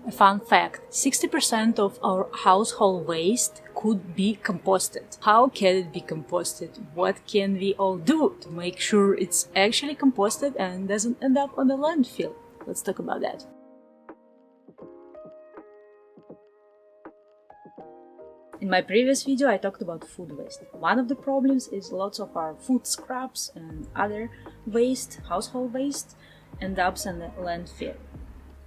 A fun fact, 60% of our household waste could be composted. How can it be composted? What can we all do to make sure it's actually composted and doesn't end up on the landfill? Let's talk about that. In my previous video, I talked about food waste. One of the problems is lots of our food scraps and other waste, household waste, end up in the landfill,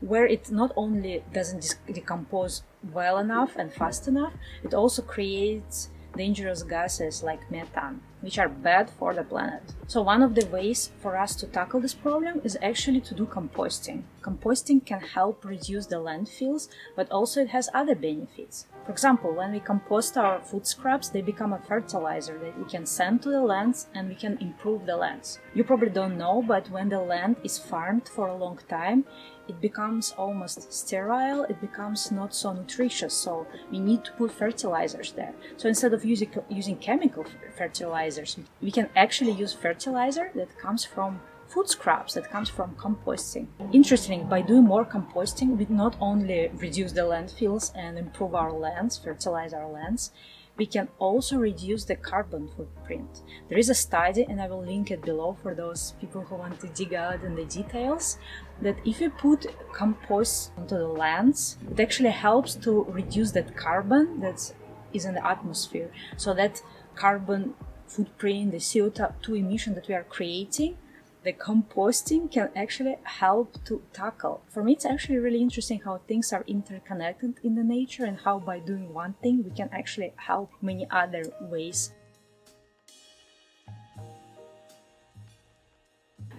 where it not only doesn't decompose well enough and fast enough, it also creates dangerous gases like methane, which are bad for the planet. So one of the ways for us to tackle this problem is actually to do composting. Composting can help reduce the landfills, but also it has other benefits. For example, when we compost our food scraps, they become a fertilizer that we can send to the lands and we can improve the lands. You probably don't know, but when the land is farmed for a long time, it becomes almost sterile, it becomes not so nutritious, so we need to put fertilizers there. So instead of using chemical fertilizers, we can actually use fertilizer that comes from food scraps, that comes from composting. Interesting, by doing more composting, we not only reduce the landfills and improve our lands, fertilize our lands, we can also reduce the carbon footprint. There is a study, and I will link it below for those people who want to dig out in the details, that if you put compost onto the lands, it actually helps to reduce that carbon that is in the atmosphere. So that carbon footprint, the CO2 emission that we are creating, the composting can actually help to tackle. For me, it's actually really interesting how things are interconnected in the nature and how by doing one thing we can actually help many other ways.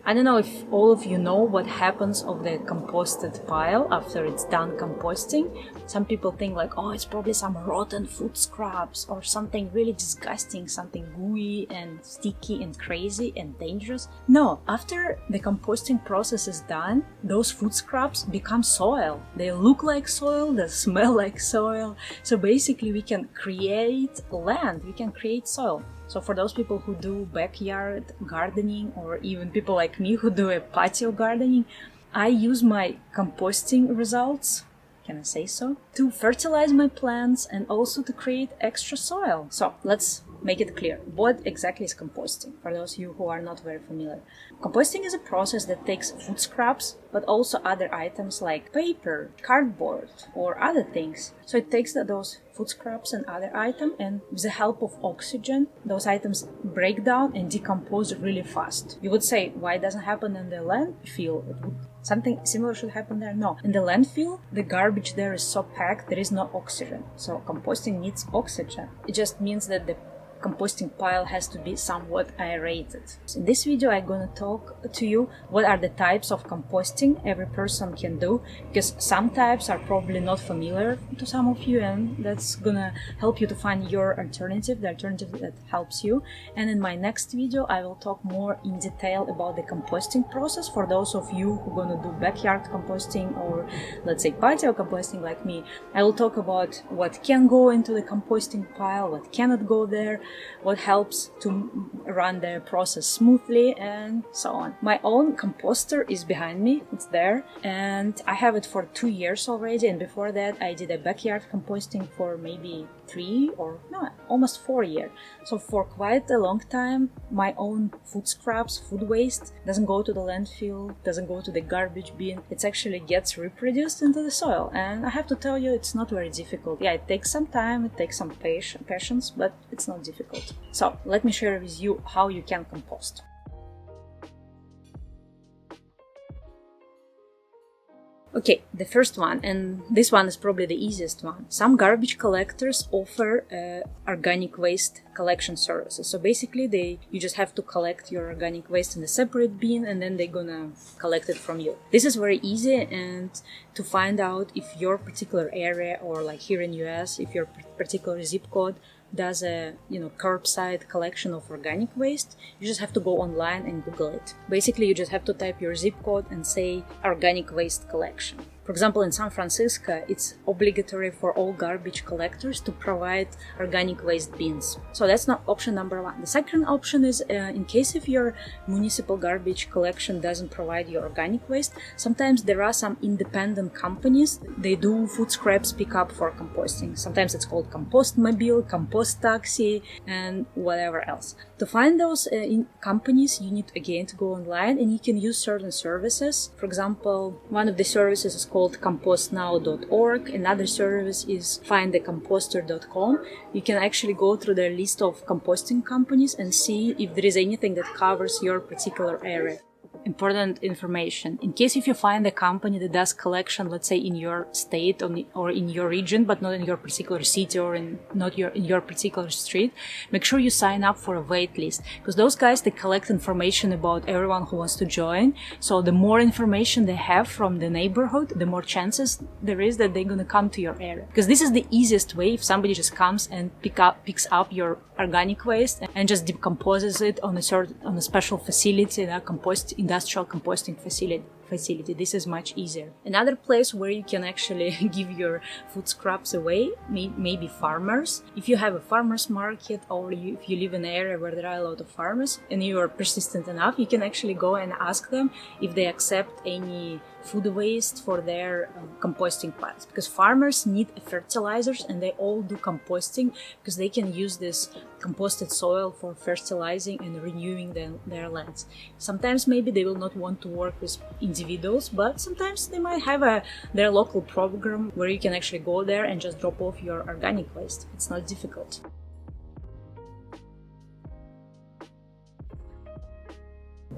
I don't know if all of you know what happens of the composted pile after it's done composting. Some people think like, oh, it's probably some rotten food scraps or something really disgusting, something gooey and sticky and crazy and dangerous. No, after the composting process is done, those food scraps become soil. They look like soil, they smell like soil. So basically we can create land, we can create soil. So for those people who do backyard gardening, or even people like me who do a patio gardening, I use my composting results, can I say so, to fertilize my plants and also to create extra soil. So let's make it clear. What exactly is composting? For those of you who are not very familiar. Composting is a process that takes food scraps, but also other items like paper, cardboard, or other things. So it takes those food scraps and other items, and with the help of oxygen, those items break down and decompose really fast. You would say, why it doesn't happen in the landfill? Something similar should happen there? No. In the landfill, the garbage there is so packed, there is no oxygen. So composting needs oxygen. It just means that the composting pile has to be somewhat aerated. So in this video, I'm gonna talk to you what are the types of composting every person can do, because some types are probably not familiar to some of you, and that's gonna help you to find your alternative, the alternative that helps you. And in my next video, I will talk more in detail about the composting process for those of you who are gonna do backyard composting or let's say patio composting like me. I will talk about what can go into the composting pile, what cannot go there, what helps to run the process smoothly, and so on. My own composter is behind me, it's there, and I have it for 2 years already, and before that I did a backyard composting for maybe almost 4 years. So for quite a long time, my own food scraps, food waste, doesn't go to the landfill, doesn't go to the garbage bin. It actually gets reproduced into the soil, and I have to tell you, it's not very difficult. Yeah, it takes some time, it takes some patience, but it's not difficult. So let me share with you how you can compost. Okay, the first one, and this one is probably the easiest one. Some garbage collectors offer organic waste collection services. So basically you just have to collect your organic waste in a separate bin, and then they're gonna collect it from you. This is very easy, and to find out if your particular area, or like here in US, if your particular zip code does a curbside collection of organic waste, you just have to go online and Google it. Basically, you just have to type your zip code and say organic waste collection. For example, in San Francisco, it's obligatory for all garbage collectors to provide organic waste bins. So that's not option number one. The second option is in case if your municipal garbage collection doesn't provide your organic waste, sometimes there are some independent companies. They do food scraps pickup for composting. Sometimes it's called compost mobile, compost taxi, and whatever else. To find those companies, you need again to go online, and you can use certain services. For example, one of the services is called compostnow.org. Another service is findthecomposter.com. You can actually go through the list of composting companies and see if there is anything that covers your particular area. Important information. In case if you find a company that does collection, let's say in your state or in your region, but not in your particular city or in your particular street, make sure you sign up for a wait list, because those guys, they collect information about everyone who wants to join. So the more information they have from the neighborhood, the more chances there is that they're going to come to your area. Because this is the easiest way. If somebody just comes and picks up your organic waste and just decomposes it on a special facility, industrial composting facility. This is much easier. Another place where you can actually give your food scraps away, maybe farmers. If you have a farmer's market, or if you live in an area where there are a lot of farmers and you are persistent enough, you can actually go and ask them if they accept any food waste for their composting piles, because farmers need fertilizers and they all do composting because they can use this composted soil for fertilizing and renewing their lands. Sometimes maybe they will not want to work with individuals, but sometimes they might have their local program where you can actually go there and just drop off your organic waste. It's not difficult.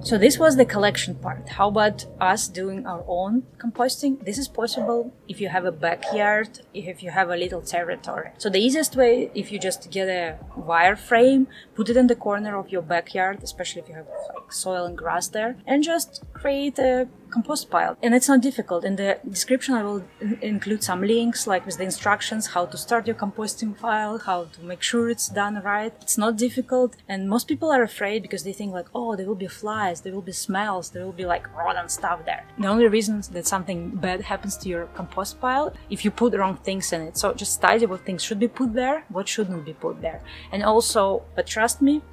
So this was the collection part. How about us doing our own composting? This is possible if you have a backyard, if you have a little territory. So the easiest way, if you just get a wire frame, put it in the corner of your backyard, especially if you have like soil and grass there, and just create a compost pile. And it's not difficult. In the description I will include some links, like with the instructions how to start your composting pile, how to make sure it's done right. It's not difficult, and most people are afraid because they think like, oh, there will be flies, there will be smells, there will be like rotten stuff there. The only reason that something bad happens to your compost pile if you put the wrong things in it. So just study what things should be put there, what shouldn't be put there. And also, but trust me,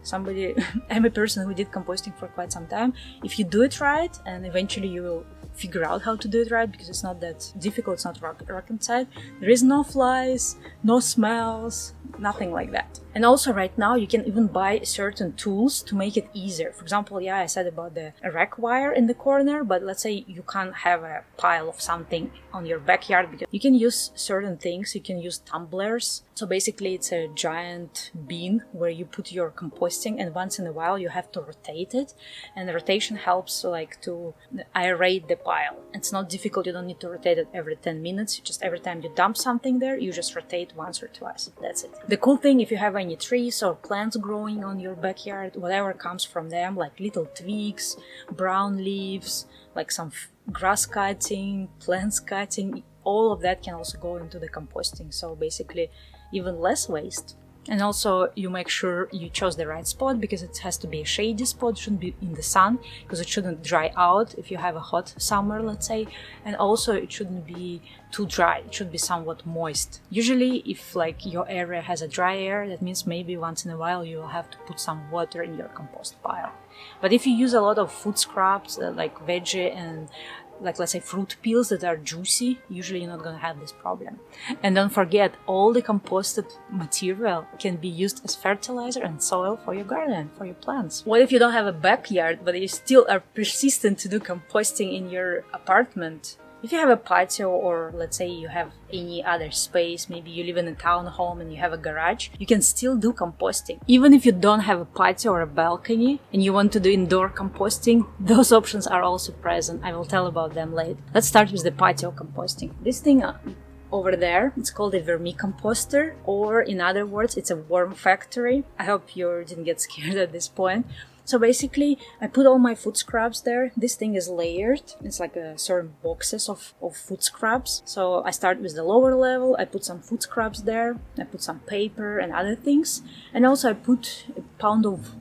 I'm a person who did composting for quite some time. If you do it right, and eventually you will figure out how to do it right, because it's not that difficult, it's not rocket science. There is no flies, no smells, nothing like that. And also right now you can even buy certain tools to make it easier. For example, I said about the rack wire in the corner, but let's say you can't have a pile of something on your backyard, because you can use certain things. You can use tumblers. So basically it's a giant bin where you put your composting, and once in a while you have to rotate it, and the rotation helps like to aerate the pile. It's not difficult. You don't need to rotate it every 10 minutes. Just every time you dump something there, you just rotate once or twice. That's it. The cool thing, if you have any trees or plants growing on your backyard, whatever comes from them, like little twigs, brown leaves, like some grass cutting, plants cutting, all of that can also go into the composting. So basically even less waste. And also you make sure you chose the right spot, because it has to be a shady spot. It shouldn't be in the sun, because it shouldn't dry out if you have a hot summer, let's say. And also it shouldn't be too dry. It should be somewhat moist. Usually if like your area has a dry air, that means maybe once in a while you will have to put some water in your compost pile. But if you use a lot of food scraps like veggie and like let's say fruit peels that are juicy, usually you're not going to have this problem. And don't forget, all the composted material can be used as fertilizer and soil for your garden, for your plants. What if you don't have a backyard, but you still are persistent to do composting in your apartment? If you have a patio, or let's say you have any other space, maybe you live in a townhome and you have a garage, you can still do composting. Even if you don't have a patio or a balcony and you want to do indoor composting, those options are also present. I will tell about them later. Let's start with the patio composting. This thing over there, it's called a vermicomposter, or in other words, it's a worm factory. I hope you didn't get scared at this point. So basically, I put all my food scraps there. This thing is layered. It's like a certain boxes of food scraps. So I start with the lower level. I put some food scraps there. I put some paper and other things. And also I put a pound of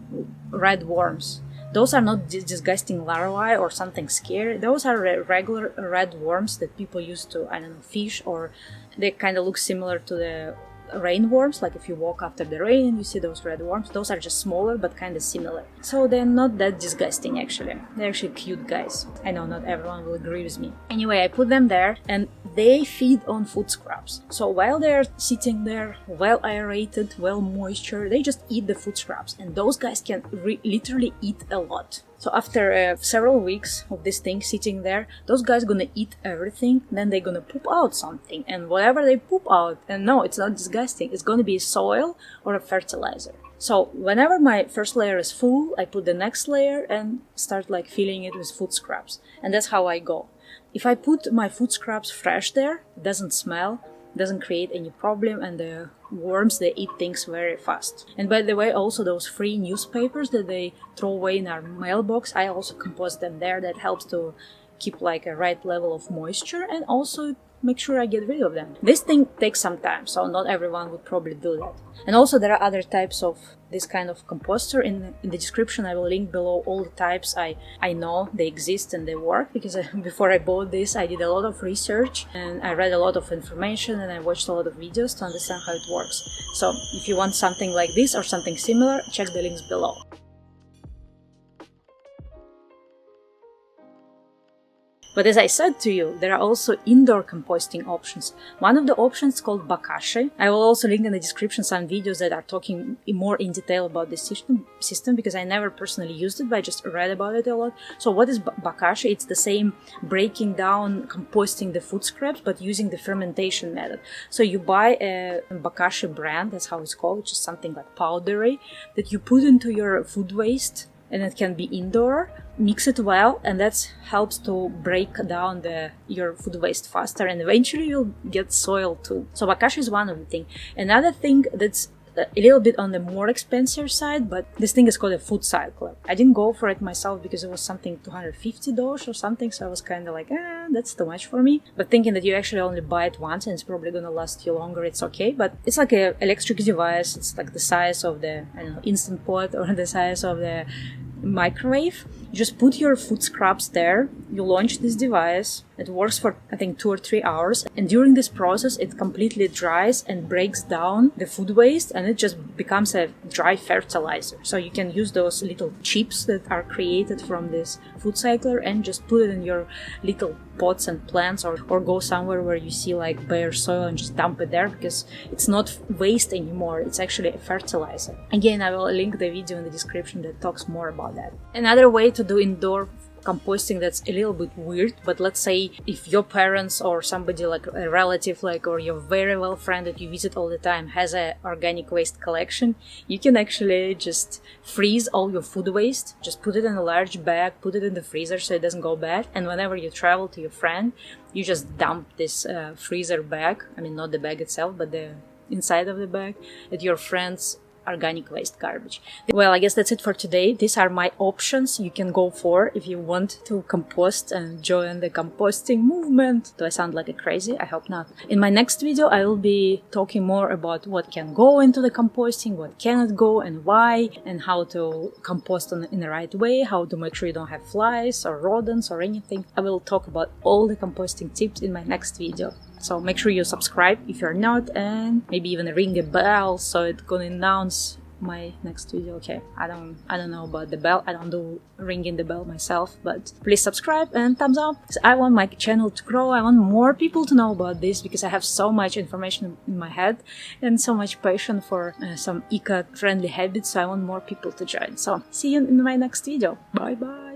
red worms. those are not disgusting larvae or something scary. Those are regular red worms that people use to, I don't know, fish, or they kind of look similar to the rainworms. Like if you walk after the rain, you see those red worms. Those are just smaller but kind of similar. So they're not that disgusting actually. They're actually cute guys. I know not everyone will agree with me. Anyway, I put them there and they feed on food scraps. So while they're sitting there, well aerated, well moisture, they just eat the food scraps. And those guys can literally eat a lot. So after several weeks of this thing sitting there, those guys gonna eat everything, then they're gonna poop out something, and whatever they poop out, and no, it's not disgusting, it's gonna be soil or a fertilizer. So whenever my first layer is full, I put the next layer and start like filling it with food scraps. And that's how I go. If I put my food scraps fresh there, it doesn't smell, doesn't create any problem, and the worms, they eat things very fast. And by the way, also those free newspapers that they throw away in our mailbox, I also compost them there. That helps to keep like a right level of moisture and also make sure I get rid of them. This thing takes some time, so not everyone would probably do that. And also there are other types of this kind of composter. In the description I will link below all the types I know they exist and they work, because before I bought this I did a lot of research and I read a lot of information and I watched a lot of videos to understand how it works. So if you want something like this or something similar, check the links below. But as I said to you, there are also indoor composting options. One of the options is called Bokashi. I will also link in the description some videos that are talking more in detail about this system, because I never personally used it, but I just read about it a lot. So what is Bokashi? It's the same breaking down, composting the food scraps, but using the fermentation method. So you buy a Bokashi brand, that's how it's called, which is something like powdery, that you put into your food waste, and it can be indoor. Mix it well, and that helps to break down your food waste faster, and eventually you'll get soil too. So Bokashi is one of the things. Another thing that's a little bit on the more expensive side, but this thing is called a food cycler. I didn't go for it myself because it was something $250 or something, so I was kind of like, that's too much for me. But thinking that you actually only buy it once and it's probably gonna last you longer, it's okay. But it's like an electric device. It's like the size of the, I don't know, Instant Pot or the size of the microwave. You just put your food scraps there, you launch this device, it works for I think 2 or 3 hours, and during this process it completely dries and breaks down the food waste, and it just becomes a dry fertilizer. So you can use those little chips that are created from this food cycler and just put it in your little pots and plants, or go somewhere where you see like bare soil and just dump it there, because it's not waste anymore, it's actually a fertilizer. Again, I will link the video in the description that talks more about that. Another way to do indoor composting that's a little bit weird, but let's say if your parents or somebody like a relative or your very well friend that you visit all the time has a organic waste collection, you can actually just freeze all your food waste, just put it in a large bag, put it in the freezer so it doesn't go bad, and whenever you travel to your friend, you just dump this freezer bag, I mean not the bag itself but the inside of the bag, at your friend's organic waste garbage. Well, I guess that's it for today. These are my options you can go for if you want to compost and join the composting movement. Do I sound like a crazy? I hope not. In my next video, I will be talking more about what can go into the composting, what cannot go and why, and how to compost in the right way, how to make sure you don't have flies or rodents or anything. I will talk about all the composting tips in my next video. So make sure you subscribe if you're not, and maybe even ring a bell so it's gonna announce my next video. Okay, I don't know about the bell. I don't do ringing the bell myself, but please subscribe and thumbs up. I want my channel to grow. I want more people to know about this, because I have so much information in my head and so much passion for some eco-friendly habits. So I want more people to join. So see you in my next video. Bye bye.